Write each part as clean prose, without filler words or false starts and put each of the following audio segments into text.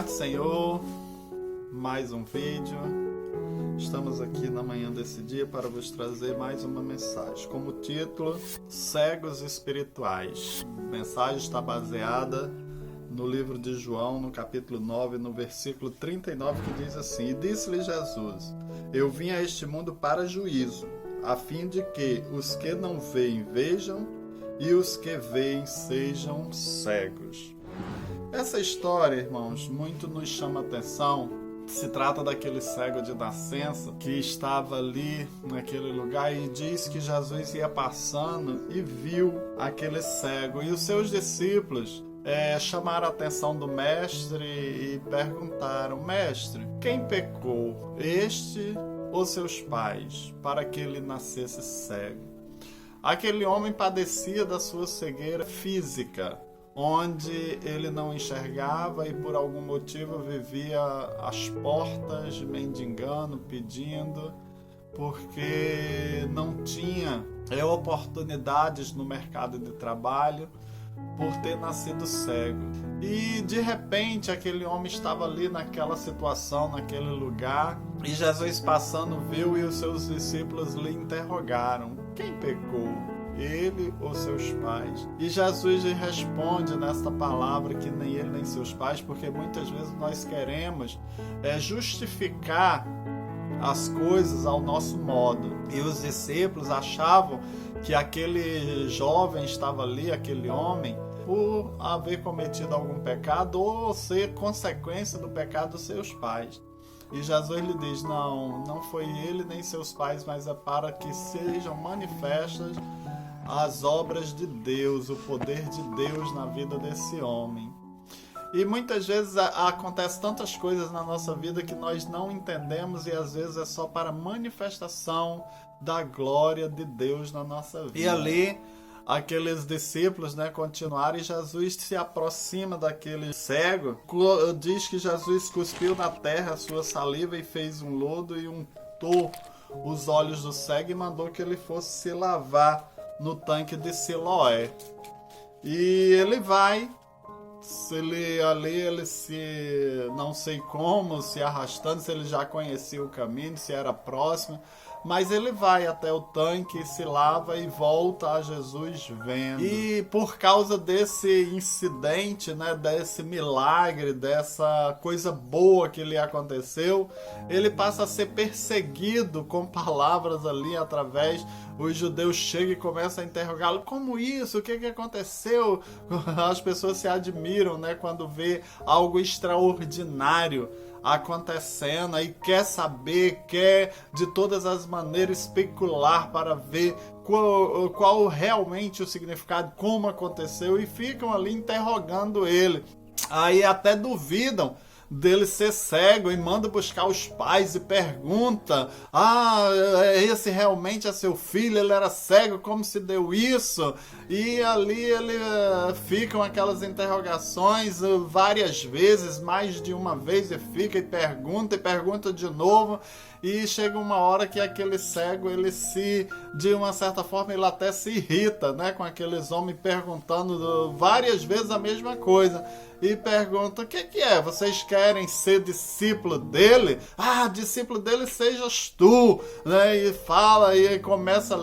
tarde, Senhor. Mais um vídeo. Estamos aqui na manhã desse dia para vos trazer mais uma mensagem. Como título, Cegos Espirituais. A mensagem está baseada no livro de João, no capítulo 9, no versículo 39, que diz assim: E disse-lhe Jesus: Eu vim a este mundo para juízo, a fim de que os que não veem vejam, e os que veem sejam cegos. Essa história, irmãos, muito nos chama a atenção. Se trata daquele cego de nascença que estava ali naquele lugar, e diz que Jesus ia passando e viu aquele cego. E os seus discípulos chamaram a atenção do mestre e perguntaram: Mestre, quem pecou, este ou seus pais, para que ele nascesse cego? Aquele homem padecia da sua cegueira física, onde ele não enxergava e por algum motivo vivia às portas, mendigando, pedindo, porque não tinha oportunidades no mercado de trabalho por ter nascido cego. E de repente aquele homem estava ali naquela situação, naquele lugar, e Jesus passando viu, e os seus discípulos lhe interrogaram: quem pecou, ele ou seus pais? E Jesus lhe responde nesta palavra que nem ele nem seus pais, porque muitas vezes nós queremos justificar as coisas ao nosso modo. E os discípulos achavam que aquele jovem estava ali, aquele homem, por haver cometido algum pecado ou ser consequência do pecado dos seus pais. E Jesus lhe diz: não foi ele nem seus pais, mas é para que sejam manifestas as obras de Deus, o poder de Deus na vida desse homem. E muitas vezes acontece tantas coisas na nossa vida que nós não entendemos, e às vezes é só para manifestação da glória de Deus na nossa vida. E ali aqueles discípulos continuaram, e Jesus se aproxima daquele cego. Diz que Jesus cuspiu na terra a sua saliva e fez um lodo e untou os olhos do cego e mandou que ele fosse se lavar no tanque de Siloé. E ele vai, ele se, não sei como, se arrastando, se ele já conhecia o caminho, se era próximo, mas ele vai até o tanque, se lava e volta a Jesus vendo. E por causa desse incidente, desse milagre, dessa coisa boa que lhe aconteceu, ele passa a ser perseguido com palavras ali através. Os judeus chegam e começam a interrogá-lo: como isso? O que aconteceu? As pessoas se admiram, quando vê algo extraordinário acontecendo, e quer saber, quer de todas as maneiras especular para ver qual realmente o significado, como aconteceu, e ficam ali interrogando ele. Aí até duvidam dele ser cego e manda buscar os pais e pergunta: esse realmente é seu filho? Ele era cego, como se deu isso? E ali ficam aquelas interrogações várias vezes, mais de uma vez, e fica e pergunta de novo. E chega uma hora que aquele cego, ele de uma certa forma, ele até se irrita, com aqueles homens perguntando várias vezes a mesma coisa. E pergunta: o que é? Vocês querem ser discípulo dele? Discípulo dele sejas tu, E fala, e começa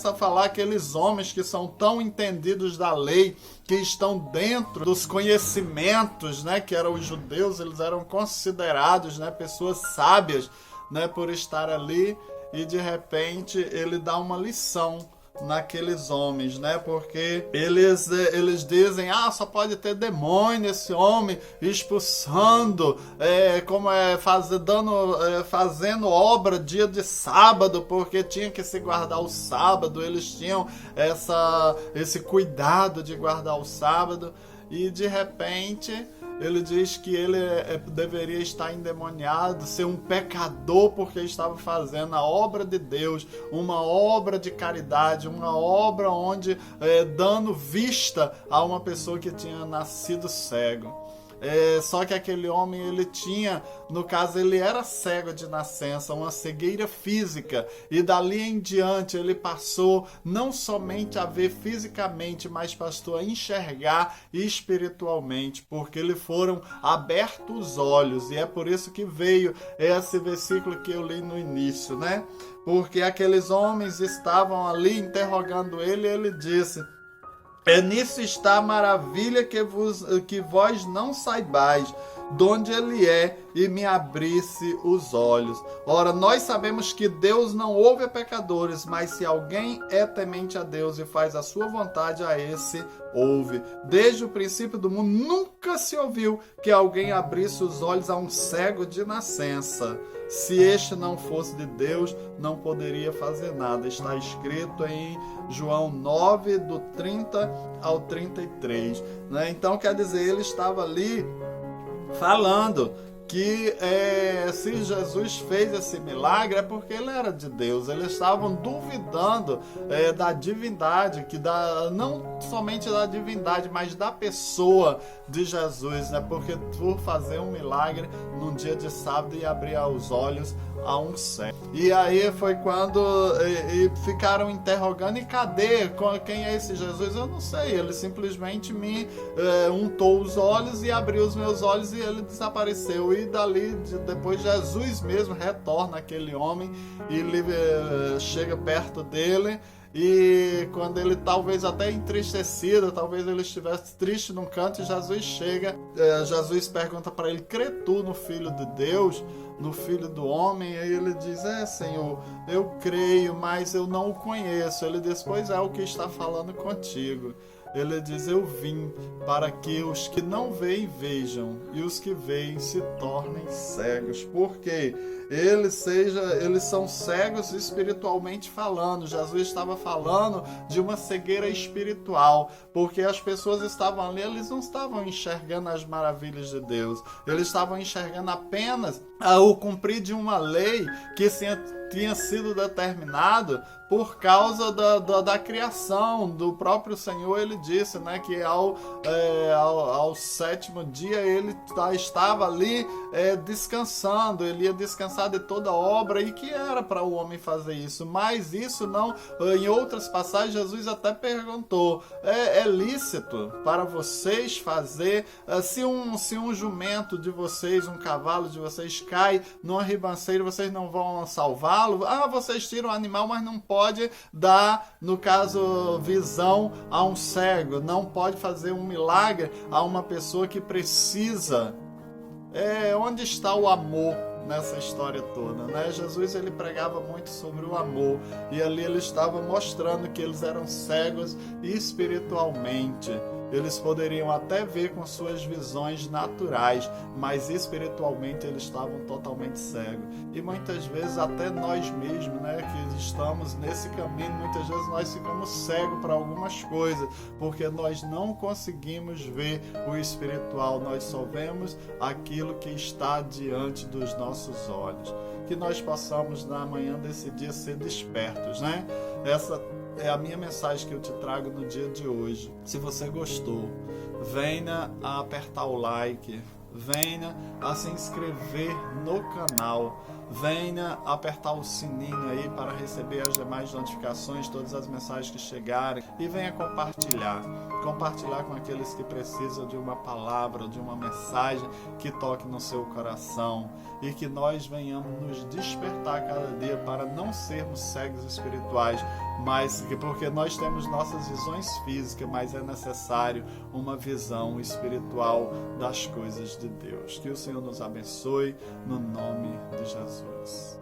a falar aqueles homens que são tão entendidos da lei, que estão dentro dos conhecimentos, que eram os judeus, eles eram considerados, pessoas sábias, por estar ali. E de repente ele dá uma lição naqueles homens, tudo eles dizem: só pode ter demônio esse homem, expulsando, fazendo obra dia de sábado, porque tinha que se guardar o sábado. Eles tinham esse cuidado de guardar o sábado. E de repente ele diz que ele deveria estar endemoniado, ser um pecador, porque estava fazendo a obra de Deus, uma obra de caridade, uma obra onde dando vista a uma pessoa que tinha nascido cego. Só que aquele homem, ele tinha, no caso, ele era cego de nascença, uma cegueira física, e dali em diante ele passou não somente a ver fisicamente, mas passou a enxergar espiritualmente, porque lhe foram abertos os olhos, e é por isso que veio esse versículo que eu li no início, né? Porque aqueles homens estavam ali interrogando ele, e ele disse: nisso está a maravilha que vós não saibais de onde ele é, e me abrisse os olhos. Ora, nós sabemos que Deus não ouve a pecadores, mas se alguém é temente a Deus e faz a sua vontade, a esse ouve. Desde o princípio do mundo nunca se ouviu que alguém abrisse os olhos a um cego de nascença. Se este não fosse de Deus, não poderia fazer nada. Está escrito em João 9, do 30 ao 33. Né? Então, quer dizer, ele estava ali falando que se Jesus fez esse milagre é porque ele era de Deus. Eles estavam duvidando da divindade, não somente da divindade, mas da pessoa de Jesus, né? Porque por fazer um milagre num dia de sábado e abrir os olhos a um cego. E aí foi quando ficaram interrogando: e cadê? Quem é esse Jesus? Eu não sei. Ele simplesmente me untou os olhos e abriu os meus olhos, e ele desapareceu. E dali, depois, Jesus mesmo retorna aquele homem e ele chega perto dele. E quando ele talvez até entristecido, talvez ele estivesse triste num canto, e Jesus chega, Jesus pergunta para ele: crê tu no Filho de Deus, no Filho do Homem? E aí ele diz: Senhor, eu creio, mas eu não o conheço. Ele diz: pois é o que está falando contigo. Ele diz: eu vim para que os que não veem vejam, e os que veem se tornem cegos. Porque eles são cegos espiritualmente falando. Jesus estava falando de uma cegueira espiritual, porque as pessoas estavam ali, eles não estavam enxergando as maravilhas de Deus, eles estavam enxergando apenas o cumprir de uma lei que tinha sido determinado por causa da criação do próprio Senhor. Ele disse, né, que ao sétimo dia ele estava ali descansando, ele ia descansar de toda a obra, e que era para o homem fazer isso. Mas isso não, em outras passagens Jesus até perguntou: é lícito para vocês fazer, se um jumento de vocês, um cavalo de vocês cai numa ribanceira, vocês não vão salvá-lo? Vocês tiram o animal, mas não pode dar, no caso, visão a um cego, não pode fazer um milagre a uma pessoa que precisa. Onde está o amor nessa história toda, né? Jesus, ele pregava muito sobre o amor, e ali ele estava mostrando que eles eram cegos espiritualmente. Eles poderiam até ver com suas visões naturais, mas espiritualmente eles estavam totalmente cegos. E muitas vezes até nós mesmos, né, que estamos nesse caminho, muitas vezes nós ficamos cegos para algumas coisas, porque nós não conseguimos ver o espiritual, nós só vemos aquilo que está diante dos nossos olhos. Que nós possamos, na manhã desse dia, ser despertos, né? Essa é a minha mensagem que eu te trago no dia de hoje. Se você gostou, venha a apertar o like, venha a se inscrever no canal, venha apertar o sininho aí para receber as demais notificações, todas as mensagens que chegarem, e venha compartilhar com aqueles que precisam de uma palavra, de uma mensagem que toque no seu coração, e que nós venhamos nos despertar cada dia para não sermos cegos espirituais, mas porque nós temos nossas visões físicas, mas é necessário uma visão espiritual das coisas de Deus. Que o Senhor nos abençoe, no nome de Jesus.